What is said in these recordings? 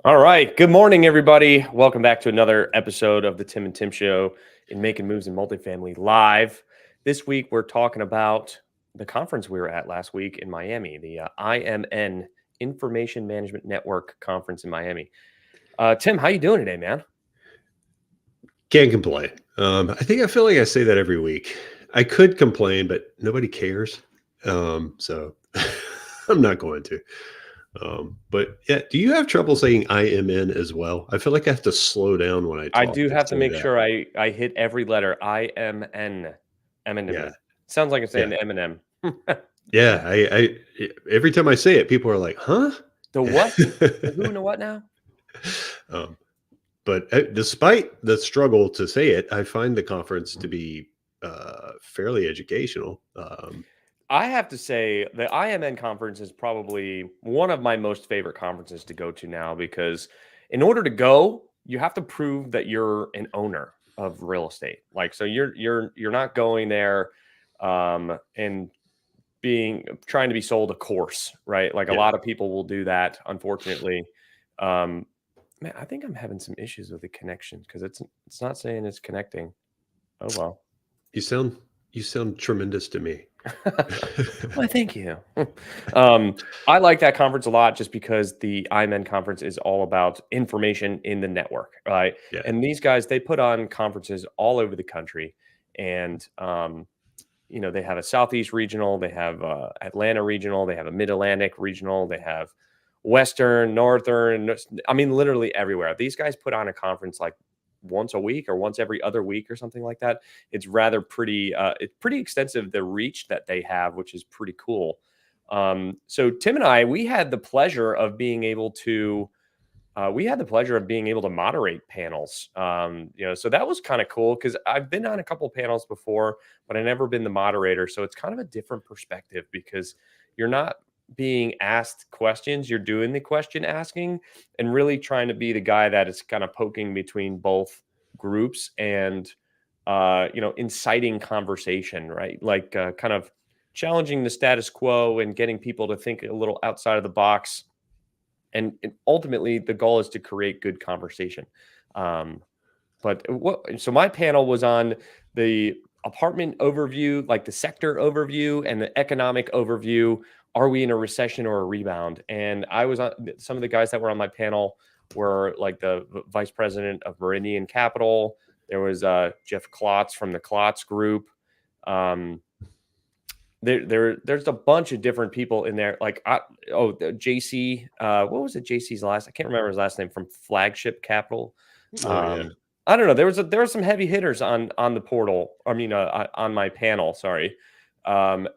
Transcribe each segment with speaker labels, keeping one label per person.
Speaker 1: All right. Good morning, everybody. Welcome back to another episode of the Tim and Tim Show in Making Moves in Multifamily Live. This week, we're talking about the conference we were at last week in Miami, the IMN Information Management Network conference in Miami. Tim, how you doing today, man?
Speaker 2: Can't complain. I feel like I say that every week. I could complain, but nobody cares. So I'm not going to. But yeah, do you have trouble saying IMN as well? I feel like I have to slow down when I
Speaker 1: I
Speaker 2: talk
Speaker 1: do
Speaker 2: to
Speaker 1: have to
Speaker 2: say
Speaker 1: make
Speaker 2: that.
Speaker 1: sure I hit every letter. IMN.
Speaker 2: Yeah,
Speaker 1: M&M. Sounds like I'm
Speaker 2: yeah,
Speaker 1: saying Eminem.
Speaker 2: yeah. Every time I say it, people are like, "Huh?"
Speaker 1: The what? The who and the what now?
Speaker 2: um, but despite the struggle to say it, I find the conference to be fairly educational.
Speaker 1: I have to say the IMN conference is probably one of my most favorite conferences to go to now because in order to go, you have to prove that you're an owner of real estate. Like so you're not going there and being trying to be sold a course, right? Like a
Speaker 2: Yeah.
Speaker 1: lot of people will do that, unfortunately. Um man, I think I'm having some issues with the connection because it's not saying it's connecting. Oh well.
Speaker 2: You sound you sound tremendous to me.
Speaker 1: Well, thank you. um, I like that conference a lot just because the IMN conference is all about information in the network, right?
Speaker 2: Yeah.
Speaker 1: And these guys, they put on conferences all over the country. And, they have a Southeast regional, they have Atlanta regional, they have a Mid Atlantic regional, they have Western, Northern. I mean, literally everywhere. These guys put on a conference like once a week or once every other week or something like that. It's rather pretty. It's pretty extensive, the reach that they have, which is pretty cool. So Tim and I, we had the pleasure of being able to moderate panels. So that was kind of cool because I've been on a couple panels before, but I've never been the moderator. So it's kind of a different perspective because you're not being asked questions, you're doing the question asking and really trying to be the guy that is kind of poking between both groups and inciting conversation, right? Like kind of challenging the status quo and getting people to think a little outside of the box and ultimately the goal is to create good conversation. Um, so my panel was on the apartment overview, like the sector overview and the economic overview. Are we in a recession or a rebound? And I was on some of the guys that were on my panel were like the vice president of Meridian Capital. There was Jeff Klotz from the Klotz Group. Um, there's a bunch of different people in there. Like JC, what was it? JC's last? I can't remember his last name from Flagship Capital.
Speaker 2: Oh yeah.
Speaker 1: I don't know. There were some heavy hitters on the portal. I mean, on my panel. Sorry, and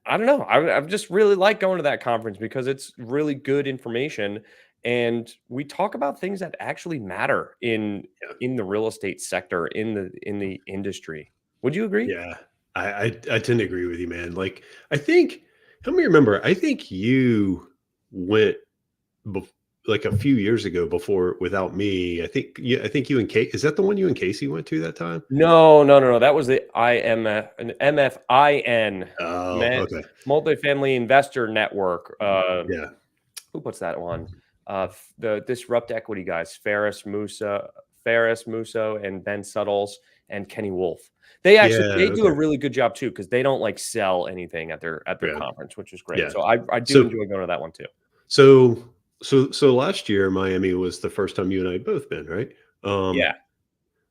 Speaker 1: I don't know. I just really like going to that conference because it's really good information, and we talk about things that actually matter
Speaker 2: Yeah.
Speaker 1: in the real estate sector in the industry. Would you agree?
Speaker 2: Yeah. I tend to agree with you, man. Like I think help me remember, I think you went bef- like a few years ago before without me. I think you and Kate, is that the one you and Casey went to that time?
Speaker 1: No, no, no, no. That was the IMF, an MFIN,
Speaker 2: Oh, okay.
Speaker 1: Multifamily Investor Network.
Speaker 2: Yeah.
Speaker 1: Who puts that one? The Disrupt Equity guys, Ferris Musso, and Ben Suttles and Kenny Wolf. They
Speaker 2: Yeah.
Speaker 1: do a
Speaker 2: Okay.
Speaker 1: really good job too because they don't like sell anything at their
Speaker 2: Good.
Speaker 1: conference, which is great.
Speaker 2: Yeah.
Speaker 1: So I do
Speaker 2: So
Speaker 1: enjoy going to that one too.
Speaker 2: so so last year Miami was the first time you and I had both been, right?
Speaker 1: Yeah.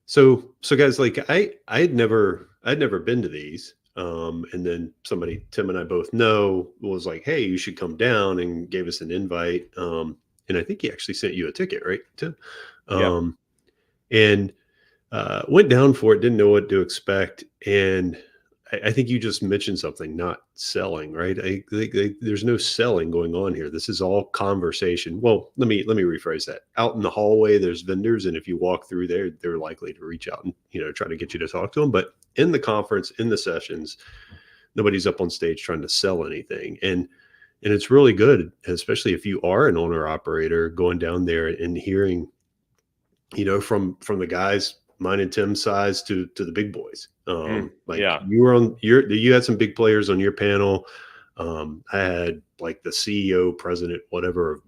Speaker 2: So guys, like I'd never been to these. And then somebody Tim and I both know was like, "Hey, you should come down," and gave us an invite. And I think he actually sent you a ticket, right, Tim?
Speaker 1: Yep.
Speaker 2: Um, and went down for it, didn't know what to expect, and I think you just mentioned something, not selling, right? I think there's no selling going on here. This is all conversation. Well, let me rephrase that. Out in the hallway, there's vendors, and if you walk through there, they're likely to reach out and try to get you to talk to them. But in the conference, in the sessions, nobody's up on stage trying to sell anything, and it's really good, especially if you are an owner operator, going down there and hearing from the guys, mine and Tim's size to the big boys. Like
Speaker 1: Yeah.
Speaker 2: you had some big players on your panel. I had like the CEO, president, whatever,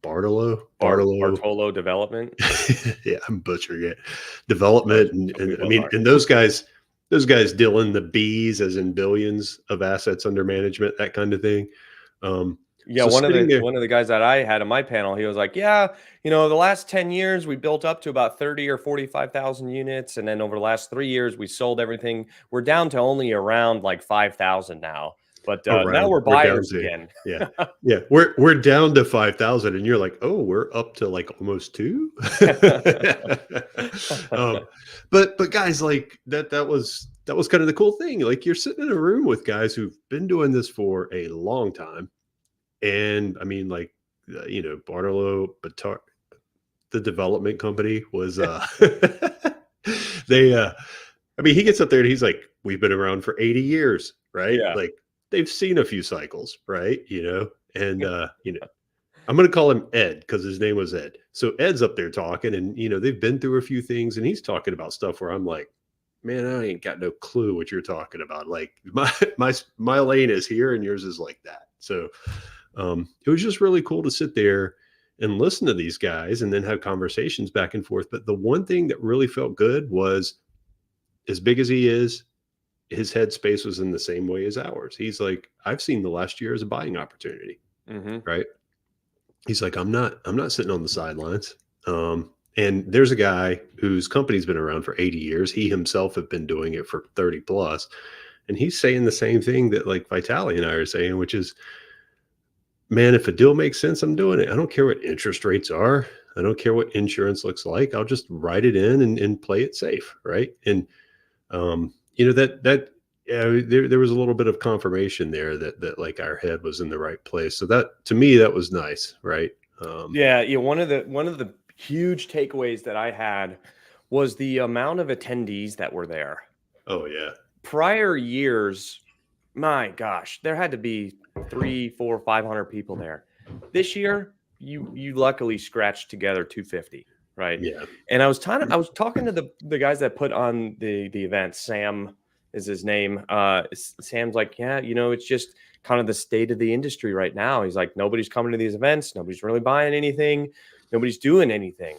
Speaker 2: Bartolo.
Speaker 1: Bartolo Development.
Speaker 2: Yeah, I'm butchering it.
Speaker 1: Oh,
Speaker 2: Development, and,
Speaker 1: we
Speaker 2: I
Speaker 1: both
Speaker 2: mean,
Speaker 1: are.
Speaker 2: and those guys deal in the B's, as in billions of assets under management, that kind of thing. Um,
Speaker 1: Yeah,
Speaker 2: so sitting there,
Speaker 1: one of the guys that I had on my panel, he was like, "Yeah, the last 10 years we built up to about 30 or 45,000 units, and then over the last 3 years we sold everything. We're down to only around like 5,000 now, but now
Speaker 2: around,
Speaker 1: we're
Speaker 2: we're down
Speaker 1: buyers
Speaker 2: to,
Speaker 1: again."
Speaker 2: yeah, yeah, we're down to 5,000, and you're like, oh, we're up to like almost two. um, but guys, like that was kind of the cool thing. Like, you're sitting in a room with guys who've been doing this for a long time, and I mean, like, Bartolo Batar, the development company was they I mean, he gets up there and he's like, we've been around for 80 years, right?
Speaker 1: Yeah.
Speaker 2: Like, they've seen a few cycles, right? And I'm gonna call him Ed because his name was Ed. So Ed's up there talking, and they've been through a few things, and he's talking about stuff where I'm like, man, I ain't got no clue what you're talking about. Like, my lane is here and yours is like that. So it was just really cool to sit there and listen to these guys and then have conversations back and forth. But the one thing that really felt good was, as big as he is, his headspace was in the same way as ours. He's like, I've seen the last year as a buying opportunity,
Speaker 1: Hmm.
Speaker 2: right? He's like, I'm not sitting on the sidelines. And there's a guy whose company's been around for 80 years. He himself have been doing it for 30 plus. And he's saying the same thing that, like, Vitaly and I are saying, which is, man, if a deal makes sense, I'm doing it. I don't care what interest rates are. I don't care what insurance looks like. I'll just write it in and play it safe. Right. And that yeah, there was a little bit of confirmation there that like our head was in the right place. So that, to me, that was nice, right?
Speaker 1: Yeah, yeah. One of the huge takeaways that I had was the amount of attendees that were there.
Speaker 2: Oh yeah,
Speaker 1: Prior years, my gosh, there had to be 3, 4, 500 people there. This year, you luckily scratched together 250, right?
Speaker 2: yeah,
Speaker 1: And I was talking to the guys that put on the event. Sam is his name. Sam's like, yeah, it's just kind of the state of the industry right now. He's like, nobody's coming to these events, nobody's really buying anything, nobody's doing anything.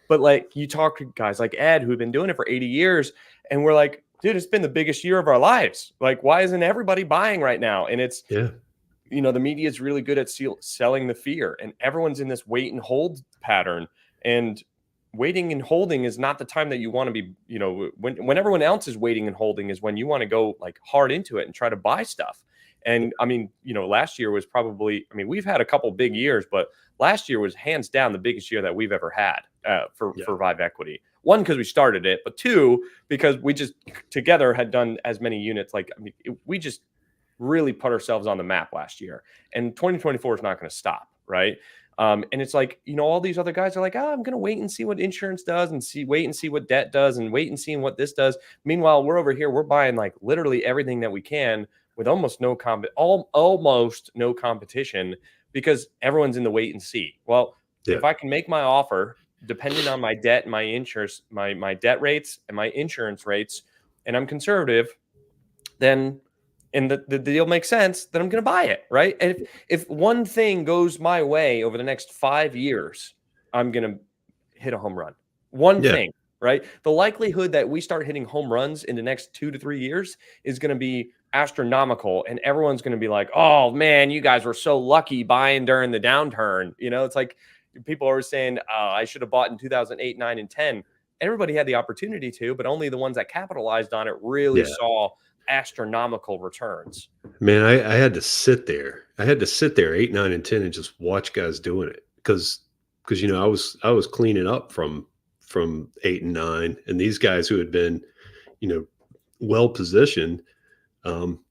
Speaker 1: But like, you talk to guys like Ed who've been doing it for 80 years, and we're like, dude, it's been the biggest year of our lives. Like, why isn't everybody buying right now? And it's,
Speaker 2: yeah,
Speaker 1: the media is really good at selling the fear, and everyone's in this wait and hold pattern. And waiting and holding is not the time that you want to be, when everyone else is waiting and holding is when you want to go like hard into it and try to buy stuff. And I mean, last year was probably, I mean, we've had a couple big years, but last year was hands down the biggest year that we've ever had
Speaker 2: yeah,
Speaker 1: for Vive Equity. One, because we started it, but two, because we just together had done as many units. Like, I mean, we just really put ourselves on the map last year, and 2024 is not going to stop, right? And it's like, all these other guys are like, oh, I'm going to wait and see what insurance does, and wait and see what debt does, and wait and see what this does. Meanwhile, we're over here, we're buying like literally everything that we can with almost no almost no competition, because everyone's in the wait and see. Well,
Speaker 2: yeah,
Speaker 1: if I can make my offer depending on my debt, my insurance, my debt rates and my insurance rates, and I'm conservative, then and the deal makes sense, then I'm going to buy it, right? And if one thing goes my way over the next 5 years, I'm going to hit a home run. One
Speaker 2: yeah,
Speaker 1: thing, right? The likelihood that we start hitting home runs in the next 2 to 3 years is going to be astronomical, and everyone's going to be like, "Oh man, you guys were so lucky buying during the downturn." It's like people are saying, "Oh, I should have bought in 2008, 9, and 10." Everybody had the opportunity to, but only the ones that capitalized on it really
Speaker 2: yeah.
Speaker 1: saw astronomical returns.
Speaker 2: Man, I had to sit there. I had to sit there 8, 9, and 10 and just watch guys doing it, because I was cleaning up from 8 and 9, and these guys who had been, you know well positioned,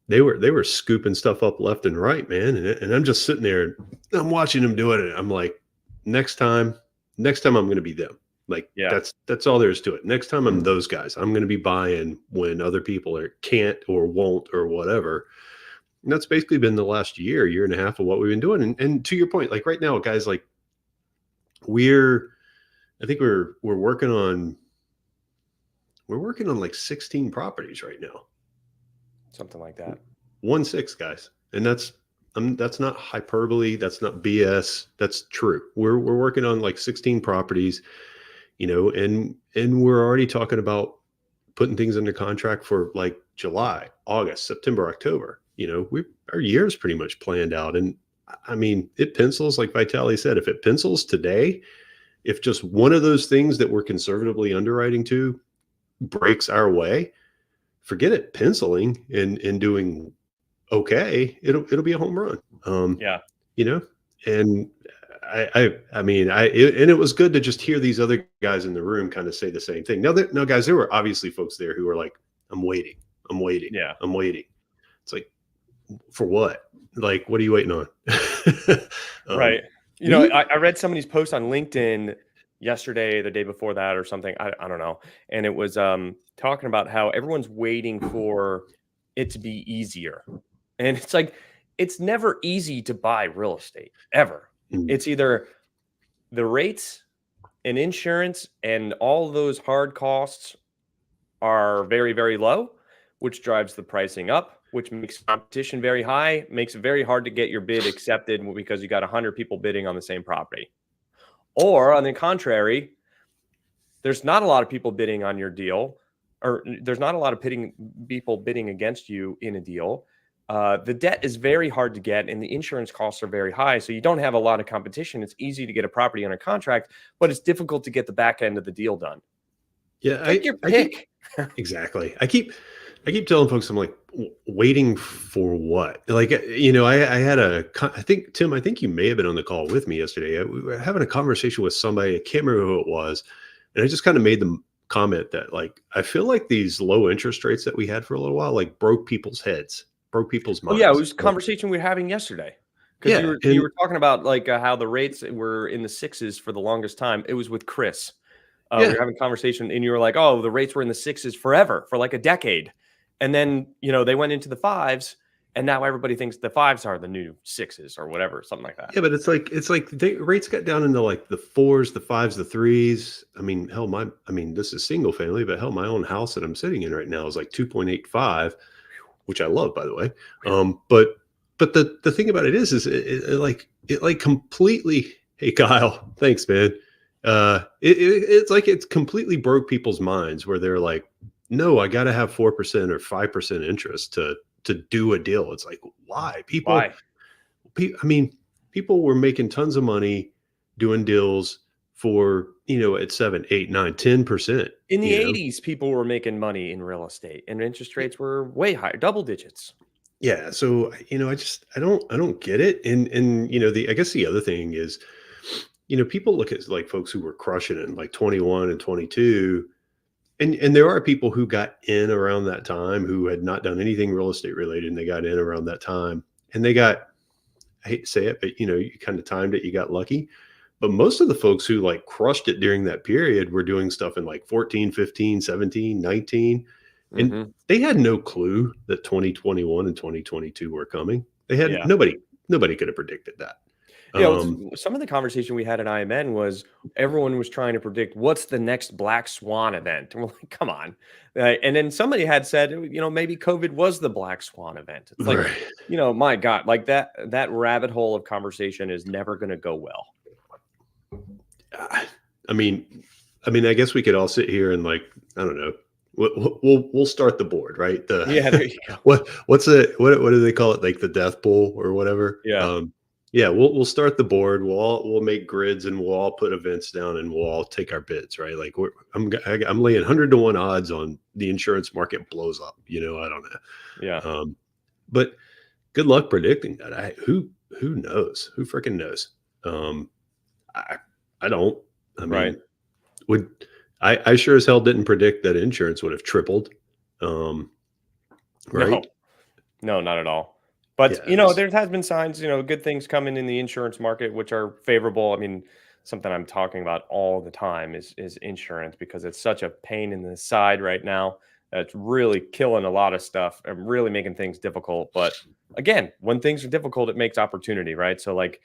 Speaker 2: they were scooping stuff up left and right, man. And I'm just sitting there, I'm watching them doing it. I'm like, next time, I'm going to be them. Like,
Speaker 1: Yeah.
Speaker 2: that's all there is to it. Next time I'm those guys. I'm going to be buying when other people can't or won't or whatever. And that's basically been the last year and a half of what we've been doing. And to your point, like right now, guys, like we're, I think we're working on like 16 properties right now.
Speaker 1: Something like that.
Speaker 2: 1-6 guys. And that's That's not hyperbole. That's not BS. That's true. We're working on like 16 properties, and we're already talking about putting things under contract for like July, August, September, October. We our year's pretty much planned out. And I mean, it pencils, like Vitaly said, if it pencils today, if just one of those things that we're conservatively underwriting to breaks our way, forget it penciling and doing okay. It'll be a home run.
Speaker 1: Yeah.
Speaker 2: You know, and I mean, and it was good to just hear these other guys in the room kind of say the same thing. No, guys, there were obviously folks there who were like, "I'm waiting, I'm waiting,
Speaker 1: Yeah.
Speaker 2: I'm waiting." It's like, for what? Like, what are you waiting on? um,
Speaker 1: Right. You know,
Speaker 2: we,
Speaker 1: I read somebody's post on LinkedIn yesterday, the day before that or something. I don't know. And it was talking about how everyone's waiting for it to be easier. And it's like it's never easy to buy real estate ever.
Speaker 2: mm,
Speaker 1: It's either the rates and insurance and all those hard costs are very, very low, which drives the pricing up, which makes competition very high, makes it very hard to get your bid accepted because you got 100 people bidding on the same property. Or on the contrary, there's not a lot of people bidding on your deal, or there's not a lot of people bidding against you in a deal. The debt is very hard to get, and the insurance costs are very high. So you don't have a lot of competition. It's easy to get a property under contract, but it's difficult to get the back end of the deal done.
Speaker 2: yeah,
Speaker 1: Take your
Speaker 2: I keep
Speaker 1: pick.
Speaker 2: exactly. I keep telling folks, I'm like, waiting for what? Like, I had I think, Tim, I think you may have been on the call with me yesterday. We were having a conversation with somebody. I can't remember who it was. And I just kind of made the comment that, like, I feel like these low interest rates that we had for a little while, like, broke people's heads, broke people's
Speaker 1: Oh, yeah, it
Speaker 2: minds.
Speaker 1: was a conversation we were having yesterday because you
Speaker 2: Yeah.
Speaker 1: were
Speaker 2: And
Speaker 1: talking about, like, how the rates were in the 6s for the longest time. It was with Chris. We
Speaker 2: yeah,
Speaker 1: were having a conversation, and you were like, "Oh, the rates were in the 6s forever, for, like, a decade." And then, they went into the 5s, and now everybody thinks the 5s are the new 6s or whatever, something like that.
Speaker 2: yeah, but it's like the rates got down into like the fours, the fives, the threes. I mean, hell, this is single family, but hell, my own house that I'm sitting in right now is like 2.85, which I love, by the way. But the thing about it is it like completely. Hey, Kyle, thanks, man. It's like it's completely broke people's minds where they're like, no, I got to have 4% or 5% interest to do a deal. It's like, why?
Speaker 1: Why?
Speaker 2: I mean, people were making tons of money doing deals for, at 7, 8, 9, 10%,
Speaker 1: In the
Speaker 2: you know?
Speaker 1: '80s, people were making money in real estate, and interest rates were way higher, double digits.
Speaker 2: Yeah. So, I don't get it. And, I guess the other thing is, people look at like folks who were crushing it in like 21 and 22. And there are people who got in around that time who had not done anything real estate related, and they got in around that time and they got, I hate to say it, but you kind of timed it, you got lucky. But most of the folks who like crushed it during that period were doing stuff in like 14, 15, 17, 19. And
Speaker 1: Mhm.
Speaker 2: they had no clue that 2021 and 2022 were coming. They had
Speaker 1: Yeah.
Speaker 2: nobody could have predicted that.
Speaker 1: Yeah, well,
Speaker 2: Um,
Speaker 1: some of the conversation we had at IMN was everyone was trying to predict what's the next black swan event. And we're like, come on. And then somebody had said, maybe COVID was the black swan event. It's like,
Speaker 2: right.
Speaker 1: my God, like that rabbit hole of conversation is never going to go well.
Speaker 2: I I mean, I guess we could all sit here and like, I don't know. We'll start the board, right?
Speaker 1: Yeah, there you go.
Speaker 2: What's it? What do they call it? Like the death pool or whatever.
Speaker 1: Yeah.
Speaker 2: Yeah, we'll start the board. We'll make grids and we'll all put events down and we'll all take our bids, right? Like I'm laying 100 to 1 odds on the insurance market blows up. I don't
Speaker 1: Yeah.
Speaker 2: know. But good luck predicting that. Who knows? Who freaking knows? Um, I I don't. I
Speaker 1: Right.
Speaker 2: mean, would I sure as hell didn't predict that insurance would have tripled. Um,
Speaker 1: No.
Speaker 2: right?
Speaker 1: No, not at all. But,
Speaker 2: Yeah.
Speaker 1: there has been signs, good things coming in the insurance market, which are favorable. I mean, something I'm talking about all the time is insurance because it's such a pain in the side right now. It's really killing a lot of stuff and really making things difficult. But again, when things are difficult, it makes opportunity, right? So like,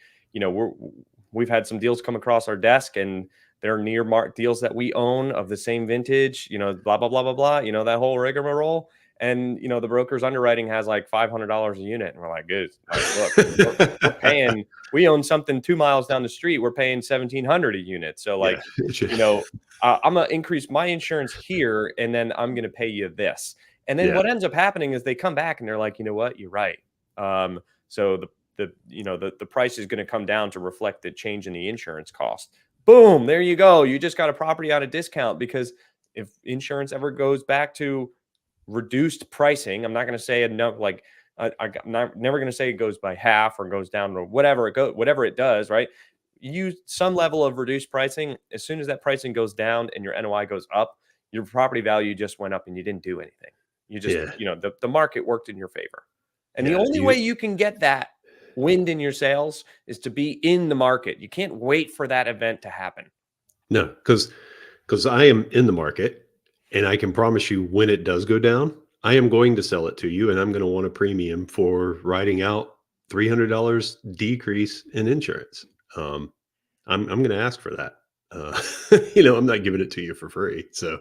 Speaker 1: we've had some deals come across our desk and they're deals that we own of the same vintage, blah, blah, blah, blah, blah, that whole rigmarole. And the broker's underwriting has like $500 a unit, and we're like, good, like, look, we're paying. We own something 2 miles down the street. We're paying 1,700 a unit. So
Speaker 2: Yeah.
Speaker 1: like, I'm gonna increase my insurance here, and then I'm gonna pay you this. And then
Speaker 2: Yeah.
Speaker 1: what ends up happening is they come back and they're like, you know what, you're right. So the price is going to come down to reflect the change in the insurance cost. Boom, there you go. You just got a property at a discount, because if insurance ever goes back to reduced pricing, I'm not going to say enough. Like never going to say it goes by half or goes down, or whatever it does. Right? Use some level of reduced pricing. As soon as that pricing goes down and your NOI goes up, your property value just went up and you didn't do anything. You just,
Speaker 2: Yeah.
Speaker 1: the market worked in your favor. And the
Speaker 2: Yeah.
Speaker 1: only way you can get that wind in your sails is to be in the market. You can't wait for that event to happen.
Speaker 2: No, because I am in the market, and I can promise you when it does go down, I am going to sell it to you, and I'm going to want a premium for riding out $300 decrease in insurance. Um, I'm going to ask for that. Uh, I'm not giving it to you for free. So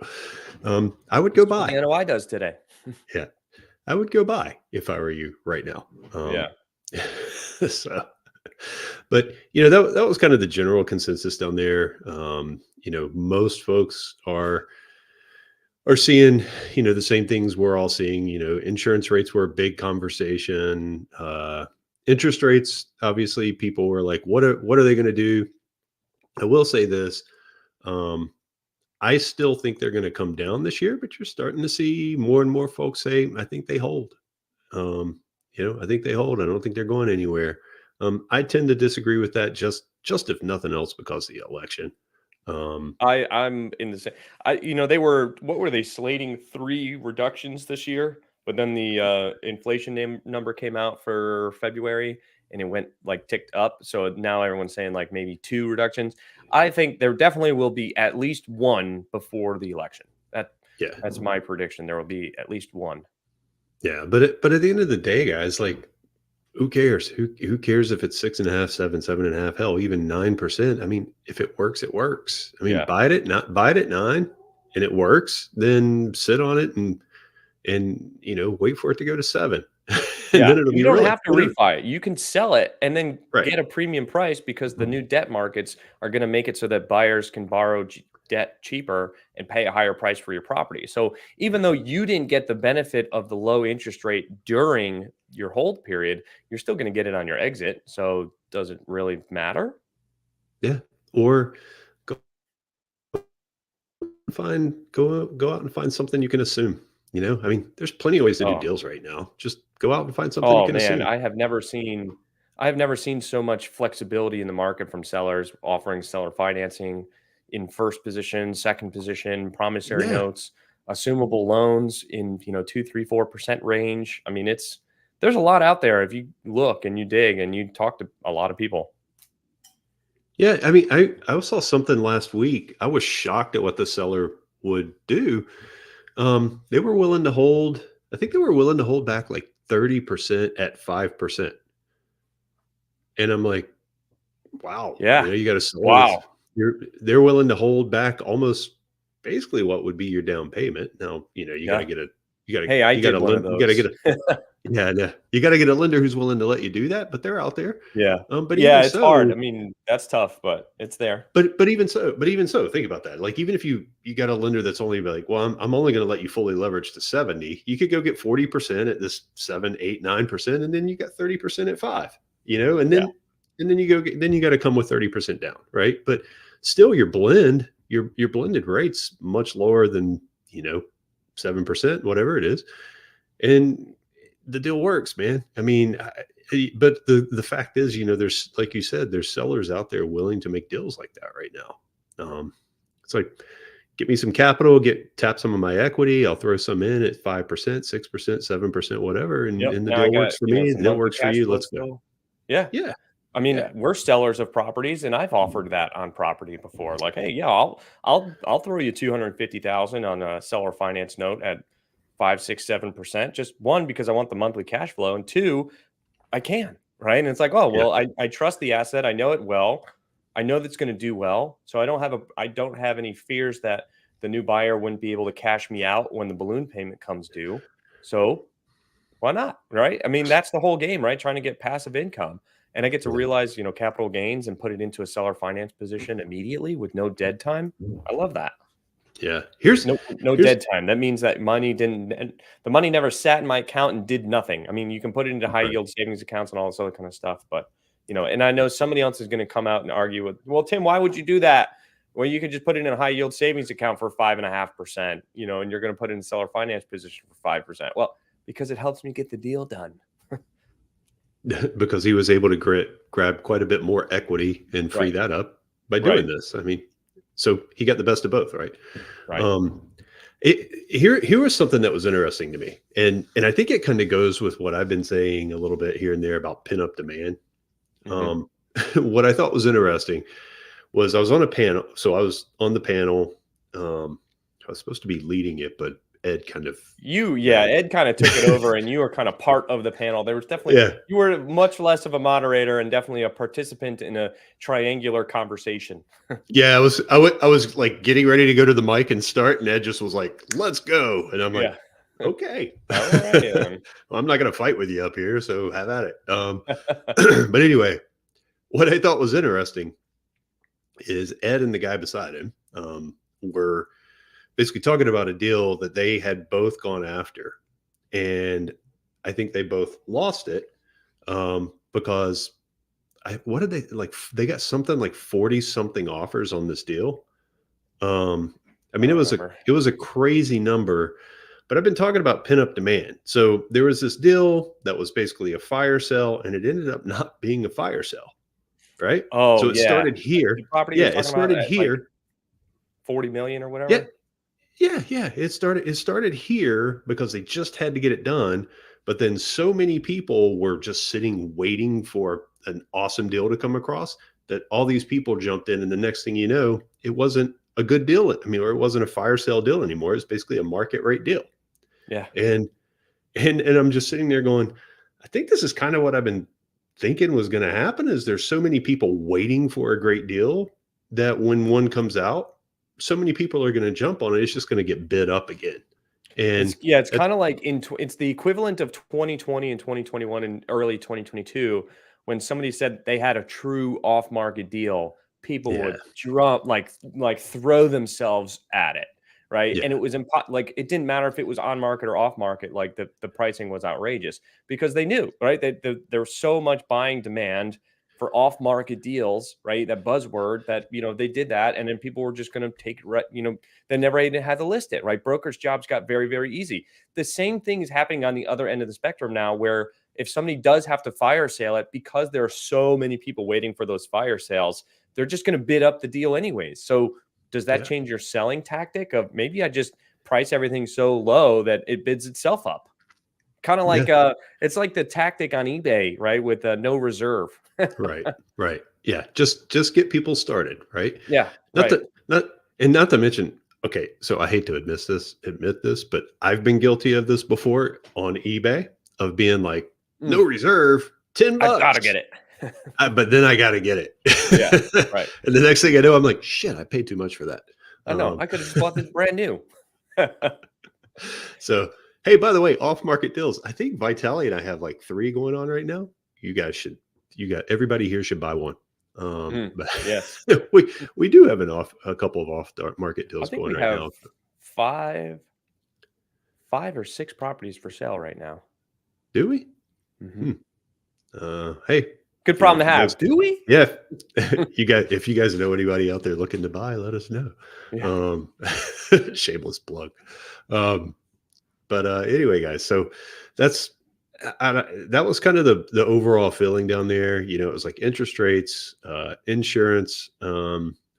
Speaker 2: I would go
Speaker 1: That's what the
Speaker 2: buy.
Speaker 1: NOI does today.
Speaker 2: Yeah, I would go buy if I were you right now.
Speaker 1: Yeah.
Speaker 2: So, but that was kind of the general consensus down there. Most folks are seeing the same things we're all seeing. Insurance rates were a big conversation. Interest rates, obviously, people were like, what are they going to do? I will say this. Um, I still think they're going to come down this year, but you're starting to see more and more folks say, I think they hold. Um, I think they hold. I don't think they're going anywhere. I tend to disagree with that, just if nothing else, because of the election. Um,
Speaker 1: I'm in the same. What were they slating, 3 reductions this year? But then the inflation number came out for February, and it went like ticked up. So now everyone's saying like maybe 2 reductions. I think there definitely will be at least one before the election.
Speaker 2: yeah,
Speaker 1: That's my prediction. There will be at least one.
Speaker 2: yeah. But at the end of the day, guys, like, who cares? Who cares if it's 6.5, 7, 7.5, hell, even 9%? I mean, if it works, it works. I mean,
Speaker 1: Yeah.
Speaker 2: buy it at 9, and it works, then sit on it and wait for it to go to 7. And
Speaker 1: Yeah,
Speaker 2: then it'll
Speaker 1: you
Speaker 2: be
Speaker 1: don't
Speaker 2: really
Speaker 1: have to refi it. You can sell it and then
Speaker 2: right.
Speaker 1: get a premium price, because the new debt markets are going to make it so that buyers can borrow debt cheaper and pay a higher price for your property. So even though you didn't get the benefit of the low interest rate during your hold period, you're still going to get it on your exit. So does it really matter?
Speaker 2: Yeah. Or go go out and find something you can assume. I mean, there's plenty of ways to do
Speaker 1: Oh,
Speaker 2: deals right now. Just go out and find something you
Speaker 1: oh
Speaker 2: can
Speaker 1: man,
Speaker 2: assume.
Speaker 1: I have never seen so much flexibility in the market from sellers offering seller financing in first position, second position, promissory
Speaker 2: Yeah.
Speaker 1: notes, assumable loans in 2, 3, 4% range. I mean, there's a lot out there if you look and you dig and you talk to a lot of people.
Speaker 2: Yeah. I mean, I saw something last week. I was shocked at what the seller would do. They were willing to hold, I think they were willing to hold back like 30% at 5%. And I'm like, wow,
Speaker 1: Yeah.
Speaker 2: you got a seller that's
Speaker 1: Wow.
Speaker 2: they're willing to hold back almost basically what would be your down payment. Now, you got to
Speaker 1: Yeah.
Speaker 2: get a
Speaker 1: Hey, I
Speaker 2: you got
Speaker 1: did
Speaker 2: to
Speaker 1: one of
Speaker 2: you got to get
Speaker 1: those.
Speaker 2: a yeah, yeah, you got to get a lender who's willing to let you do that, but they're out there.
Speaker 1: Yeah.
Speaker 2: But
Speaker 1: Yeah,
Speaker 2: even
Speaker 1: it's hard.
Speaker 2: so,
Speaker 1: I mean, that's tough, but it's there.
Speaker 2: but even so, think about that. Like, even if you got a lender that's only like, well, I'm only going to let you fully leverage to 70. You could go get 40% at this 7, 8, 9%, and then you got 30% at 5. And
Speaker 1: Yeah.
Speaker 2: then you got to come with 30% down, right? But still, your blended rate's much lower than 7%, whatever it is, and the deal works, man. I mean, but the fact is, there's, like you said, there's sellers out there willing to make deals like that right now. It's like, get me some capital, tap some of my equity. I'll throw some in at 5%, 6%, 7%, whatever,
Speaker 1: Yep.
Speaker 2: and the
Speaker 1: Now I
Speaker 2: deal
Speaker 1: got,
Speaker 2: works for me. The
Speaker 1: some
Speaker 2: deal
Speaker 1: monthly
Speaker 2: works for
Speaker 1: cash
Speaker 2: you.
Speaker 1: flow
Speaker 2: Let's go.
Speaker 1: still. Yeah.
Speaker 2: Yeah,
Speaker 1: I mean,
Speaker 2: yeah,
Speaker 1: we're sellers of properties, and I've offered that on property before. Like, hey, yeah, I'll throw you 250,000 on a seller finance note at 5, 6, 7%. Just one, because I want the monthly cash flow, and two, I can, right? And it's like, oh
Speaker 2: yeah,
Speaker 1: well, I trust the asset, I know it well, I know that's going to do well, so I don't have any fears that the new buyer wouldn't be able to cash me out when the balloon payment comes due. So why not? Right? I mean, that's the whole game, right? Trying to get passive income. And I get to
Speaker 2: Yeah.
Speaker 1: realize, capital gains and put it into a seller finance position immediately with no dead time. I love that.
Speaker 2: Yeah. Here's
Speaker 1: No
Speaker 2: here's
Speaker 1: dead time. That means that money didn't and the money never sat in my account and did nothing. I mean, you can put it into high
Speaker 2: right.
Speaker 1: yield savings accounts and all this other kind of stuff, but, and I know somebody else is gonna come out and argue with, "Well, Tim, why would you do that?" Well, you could just put it in a high yield savings account for 5.5%, and you're gonna put it in seller finance position for 5%. Well, because it helps me get the deal done.
Speaker 2: Because he was able to grab quite a bit more equity and free
Speaker 1: Right,
Speaker 2: that up by doing
Speaker 1: right,
Speaker 2: this. I mean, so he got the best of both, right?
Speaker 1: right.
Speaker 2: Um, here was something that was interesting to me, and I think it kind of goes with what I've been saying a little bit here and there about pin up demand.
Speaker 1: Mhm.
Speaker 2: Um, what I thought was interesting was I was on a panel, so I was on the panel. I was supposed to be leading it, but Ed kind of
Speaker 1: Yeah,
Speaker 2: ran.
Speaker 1: Ed kinda took it over and you were kinda part of the panel. There was definitely
Speaker 2: Yeah,
Speaker 1: you were much less of a moderator and definitely a participant in a triangular conversation.
Speaker 2: yeah. I was like getting ready to go to the mic and start, and Ed just was like, "Let's go," and I'm like,
Speaker 1: Yeah.
Speaker 2: "Okay."
Speaker 1: Alrighty then.
Speaker 2: Well, I'm not going to fight with you up here, so have at it. But anyway, what I thought was interesting is Ed and the guy beside him were basically talking about a deal that they had both gone after, and I think they both lost it because what did they like? They got something like 40 something offers on this deal. Um, I
Speaker 1: I
Speaker 2: mean,
Speaker 1: don't remember.
Speaker 2: it was a crazy number, but I've been talking about pin up demand. So there was this deal that was basically a fire sale, and it ended up not being a fire sale, right?
Speaker 1: Oh,
Speaker 2: So it
Speaker 1: yeah.
Speaker 2: started
Speaker 1: The
Speaker 2: here.
Speaker 1: property
Speaker 2: Yeah,
Speaker 1: you're
Speaker 2: it
Speaker 1: talking about
Speaker 2: started
Speaker 1: at, like,
Speaker 2: here.
Speaker 1: 40,000,000 or
Speaker 2: Yeah,
Speaker 1: whatever?
Speaker 2: yeah. It started here because they just had to get it done. But then so many people were just sitting waiting for an awesome deal to come across that all these people jumped in. And the next thing you know, it wasn't a good deal. I mean, or it wasn't a fire sale deal anymore. It's basically a market rate deal.
Speaker 1: Yeah.
Speaker 2: And and I'm just sitting there going, I think this is kind of what I've been thinking was going to happen is there's so many people waiting for a great deal that when one comes out, so many people are going to jump on it. It's just going to get bid up again. And
Speaker 1: It's
Speaker 2: that,
Speaker 1: kinda like it's the equivalent of 2020 and 2021 and early 2022 when somebody said they had a true off-market deal, people
Speaker 2: yeah,
Speaker 1: would jump, like, throw themselves at it, right?
Speaker 2: yeah,
Speaker 1: And it was like, it didn't matter if it was on market or off market, like, the pricing was outrageous because they knew, right? There was so much buying demand for off-market deals, right? That buzzword that, they did that, and then people were just gonna take they never even had to list it, right? Brokers' jobs got very, very easy. The same thing is happening on the other end of the spectrum now, where if somebody does have to fire sale it because there are so many people waiting for those fire sales, they're just going to bid up the deal anyways. So does that
Speaker 2: yeah,
Speaker 1: change your selling tactic of maybe I just price everything so low that it bids itself up? Kind of
Speaker 2: yeah.
Speaker 1: like it's like the tactic on eBay, right? With no reserve.
Speaker 2: Right, right. Yeah, just get people started, right?
Speaker 1: Yeah,
Speaker 2: Not
Speaker 1: right.
Speaker 2: to not and not to mention, okay, so I hate to admit this, but I've been guilty of this before on eBay of being like, no
Speaker 1: Mm,
Speaker 2: reserve, 10
Speaker 1: I've got to
Speaker 2: bucks.
Speaker 1: get it.
Speaker 2: But then I got to get it.
Speaker 1: Yeah, right.
Speaker 2: And the next thing I know, I'm like, shit, I paid too much for that.
Speaker 1: I know. I could have just bought this brand new.
Speaker 2: So, hey, by the way, off market deals. I think Vitaly and I have like 3 going on right now. You guys should, you got everybody here should buy one.
Speaker 1: Mm,
Speaker 2: But
Speaker 1: yes.
Speaker 2: we do have a couple of off market
Speaker 1: I
Speaker 2: deals
Speaker 1: think
Speaker 2: going
Speaker 1: we
Speaker 2: right
Speaker 1: have
Speaker 2: now.
Speaker 1: 5 5 or 6 properties for sale right now.
Speaker 2: Do we?
Speaker 1: Mhm.
Speaker 2: Hmm. Hey,
Speaker 1: Good problem to
Speaker 2: if you guys,
Speaker 1: have. Do we?
Speaker 2: yeah, if you guys know anybody out there looking to buy, let us know.
Speaker 1: Yeah.
Speaker 2: Um, shameless plug. Um, but anyway, guys, so that's that was kind of the overall feeling down there. You know, it was like interest rates, insurance,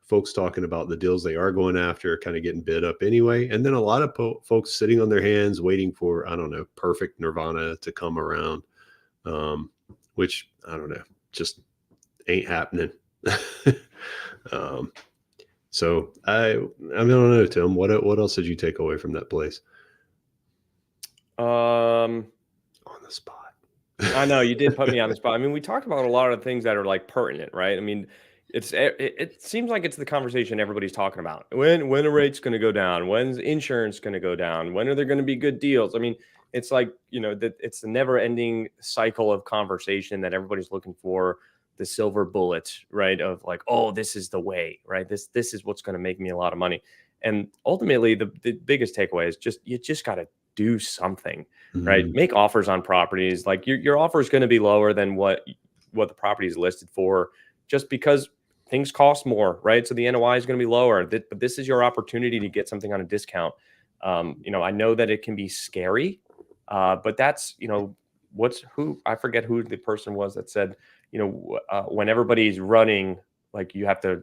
Speaker 2: folks talking about the deals they are going after, kind of getting bid up anyway, and then a lot of folks sitting on their hands waiting for I don't know perfect nirvana to come around, um, which I don't know, just ain't happening. um, so I don't know, Tim. What else did you take away from that place
Speaker 1: Um,
Speaker 2: on the spot?
Speaker 1: I know you did put me on the spot. I mean, we talked about a lot of things that are like pertinent, right? I mean, it seems like it's the conversation everybody's talking about. When are rates going to go down? When's insurance going to go down? When are there going to be good deals? I mean, It's like, that it's the never ending cycle of conversation that everybody's looking for the silver bullet, right? Of like, oh, this is the way, right? This is what's going to make me a lot of money. And ultimately, the biggest takeaway is you just got to do something, right?
Speaker 2: Mhm.
Speaker 1: Make offers on properties. Like your offer is going to be lower than what the property is listed for, just because things cost more, right? So the NOI is going to be lower. But this is your opportunity to get something on a discount. I know that it can be scary, but that's, I forget who the person was that said, when everybody's running, like you have to,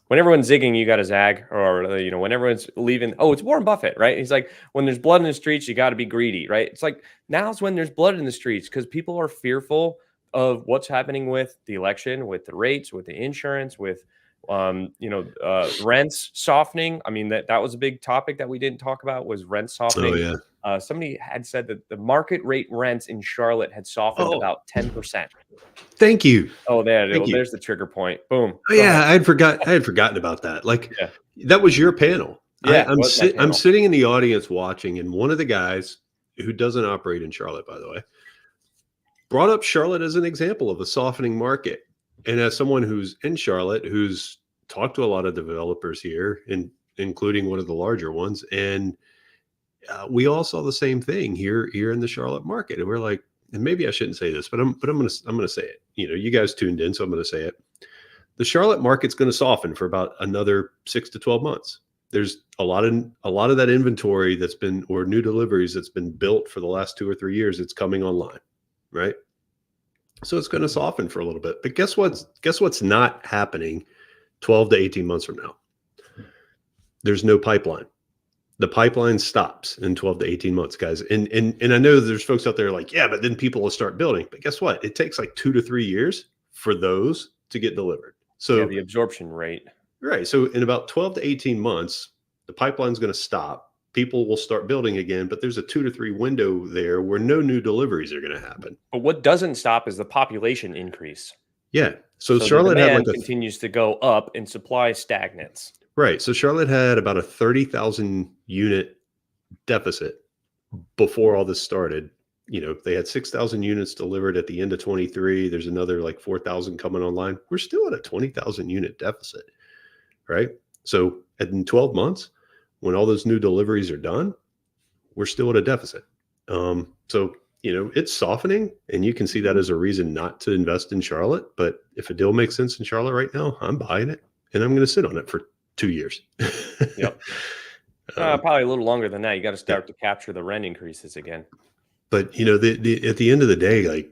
Speaker 1: when everyone's zigging, you got to zag, or when everyone's leaving. Oh, it's Warren Buffett, right? He's like, when there's blood in the streets, you got to be greedy, right? It's like now's when there's blood in the streets because people are fearful of what's happening with the election, with the rates, with the insurance, with rents softening. I mean, that was a big topic that we didn't talk about, was rent
Speaker 2: Oh
Speaker 1: softening.
Speaker 2: yeah.
Speaker 1: Somebody had said that the market rate rents in Charlotte had softened
Speaker 2: Oh,
Speaker 1: about 10%.
Speaker 2: thank you.
Speaker 1: Oh,
Speaker 2: Thank you.
Speaker 1: there's the trigger point. Boom.
Speaker 2: Oh,
Speaker 1: Go ahead.
Speaker 2: yeah, I had forgotten about that. Like,
Speaker 1: Yeah.
Speaker 2: that was your panel.
Speaker 1: Yeah, it was my
Speaker 2: I'm
Speaker 1: panel.
Speaker 2: sitting in the audience watching, and one of the guys who doesn't operate in Charlotte, by the way, brought up Charlotte as an example of a softening market. And as someone who's in Charlotte, who's talked to a lot of developers here, and including one of the larger ones, and we all saw the same thing here in the Charlotte market, and we're like, and maybe I shouldn't say this, but I'm gonna say it. You guys tuned in, so I'm gonna say it. The Charlotte market's going to soften for about another 6 to 12 months. There's a lot of that inventory that's been, or new deliveries that's been built for the last 2 or 3 years. It's coming online, right? So it's going to soften for a little bit. But guess what's not happening 12 to 18 months from now? There's no pipeline. The pipeline stops in 12 to 18 months, guys. And I know there's folks out there like, yeah, but then people will start building. But guess what? It takes like 2 to 3 years for those to get delivered.
Speaker 1: Yeah,
Speaker 2: So,
Speaker 1: the absorption rate.
Speaker 2: right. So in about 12 to 18 months, the pipeline's going to stop. People will start building again, but there's a 2 to 3 window there where no new deliveries are going to happen.
Speaker 1: But what doesn't stop is the population increase.
Speaker 2: Yeah. So
Speaker 1: So the
Speaker 2: Charlotte had like
Speaker 1: demand continues to go up and supply stagnates.
Speaker 2: right. So Charlotte had about a 30,000 unit deficit before all this started. They had 6,000 units delivered at the end of 23. There's another like 4,000 coming online. We're still at a 20,000 unit deficit, right? So in 12 months, when all those new deliveries are done, we're still at a deficit. So, it's softening, and you can see that as a reason not to invest in Charlotte. But if a deal makes sense in Charlotte right now, I'm buying it, and I'm going to sit on it for 2 years.
Speaker 1: Yep.
Speaker 2: Um,
Speaker 1: Probably a little longer than that. You got to
Speaker 2: yeah.
Speaker 1: start to capture the rent increases again.
Speaker 2: But the at the end of the day, like,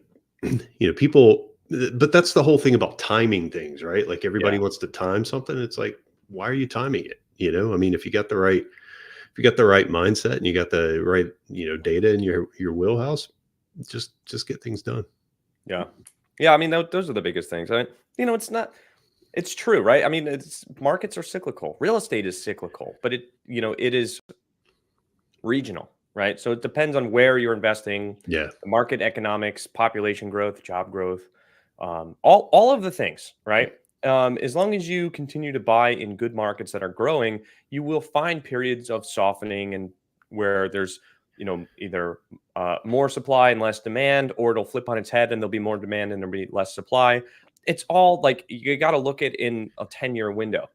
Speaker 2: people, but that's the whole thing about timing things, right? Like, everybody
Speaker 1: Yeah.
Speaker 2: wants to time something. It's like, why are you timing it? I mean, if you got the right mindset and you got the right, data in your wheelhouse, just get things done.
Speaker 1: Yeah. Yeah. I mean, those are the biggest things. It's true, right? I mean, markets are cyclical. Real estate is cyclical, but it is regional, right? So it depends on where you're investing,
Speaker 2: Yeah.
Speaker 1: the market economics, population growth, job growth, all of the things, right? As long as you continue to buy in good markets that are growing, you will find periods of softening and where there's either more supply and less demand, or it'll flip on its head and there'll be more demand and there'll be less supply. It's all like you got to look at in a 10-year window.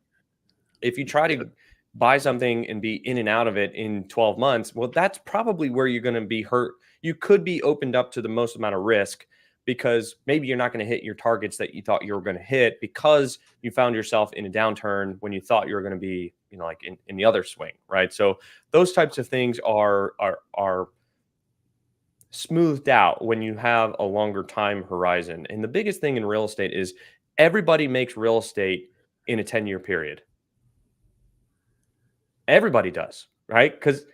Speaker 1: If you try
Speaker 2: Yeah.
Speaker 1: to buy something and be in and out of it in 12 months, well, that's probably where you're going to be hurt. You could be opened up to the most amount of risk because maybe you're not going to hit your targets that you thought you were going to hit because you found yourself in a downturn when you thought you were going to be, like in the other swing, right? So those types of things are smoothed out when you have a longer time horizon. And the biggest thing in real estate is everybody makes real estate in a 10-year period. Everybody does, right? Because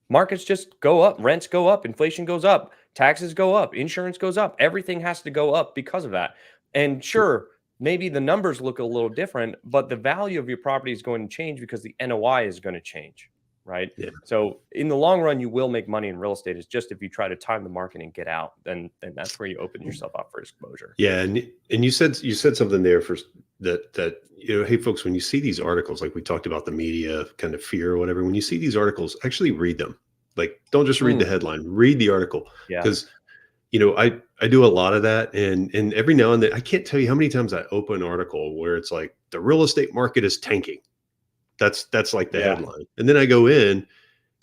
Speaker 1: markets just go up, rents go up, inflation goes up, taxes go up, insurance goes up. Everything has to go up because of that. And sure, maybe the numbers look a little different, but the value of your property is going to change because the NOI is going to change, right?
Speaker 2: Yeah.
Speaker 1: So in the long run, you will make money in real estate. It's just if you try to time the market and get out, then that's where you open yourself up for exposure.
Speaker 2: Yeah. And you said something there for that, hey folks, when you see these articles, like we talked about the media kind of fear or whatever, when you see these articles, actually read them. Like, don't just read the
Speaker 1: Mm,
Speaker 2: headline, read the article.
Speaker 1: yeah.
Speaker 2: Because, I do a lot of that. And every now and then, I can't tell you how many times I open an article where it's like the real estate market is tanking. That's like the
Speaker 1: Yeah.
Speaker 2: headline. And then I go in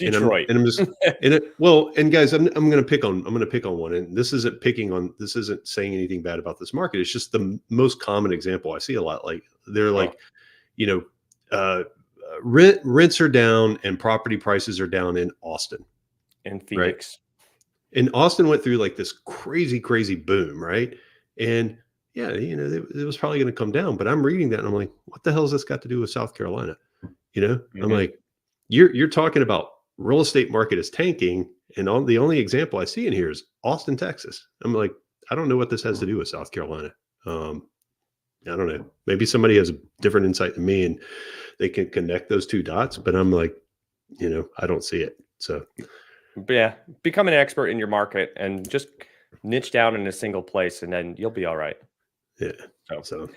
Speaker 2: and
Speaker 1: Detroit.
Speaker 2: I'm just in it. Well, and guys, I'm gonna pick on one. And this isn't saying anything bad about this market. It's just the most common example I see a lot. Like they're
Speaker 1: Huh.
Speaker 2: like, you know, uh rents are down and property prices are down in Austin,
Speaker 1: In
Speaker 2: right?
Speaker 1: Phoenix.
Speaker 2: And Austin went through like this crazy, crazy boom, right? And yeah, it was probably going to come down. But I'm reading that and I'm like, what the hell has this got to do with South Carolina? I'm
Speaker 1: Mhm.
Speaker 2: like, you're talking about real estate market is tanking, and the only example I see in here is Austin, Texas. I'm like, I don't know what this has to do with South Carolina. Um, I don't know. Maybe somebody has a different insight than me, and they can connect those two dots. But I'm like, I don't see it. So
Speaker 1: But yeah, become an expert in your market and just niche down in a single place, and then you'll be all right.
Speaker 2: yeah.
Speaker 1: So,
Speaker 2: So
Speaker 1: all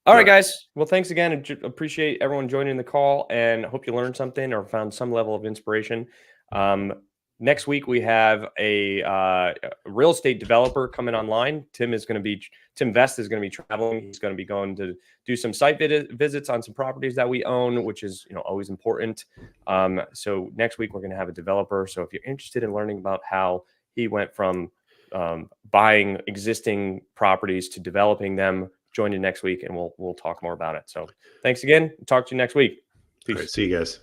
Speaker 2: all
Speaker 1: right,
Speaker 2: right.
Speaker 1: guys. Well, thanks again. And appreciate everyone joining the call, and hope you learned something or found some level of inspiration. Um, Next week we have a real estate developer coming online. Tim Vest is going to be traveling. He's going to be going to do some site visits on some properties that we own, which is always important. So next week we're going to have a developer. So if you're interested in learning about how he went from buying existing properties to developing them, join you next week and we'll talk more about it. So thanks again. Talk to you next week.
Speaker 2: All right.
Speaker 1: Peace.
Speaker 2: See you guys.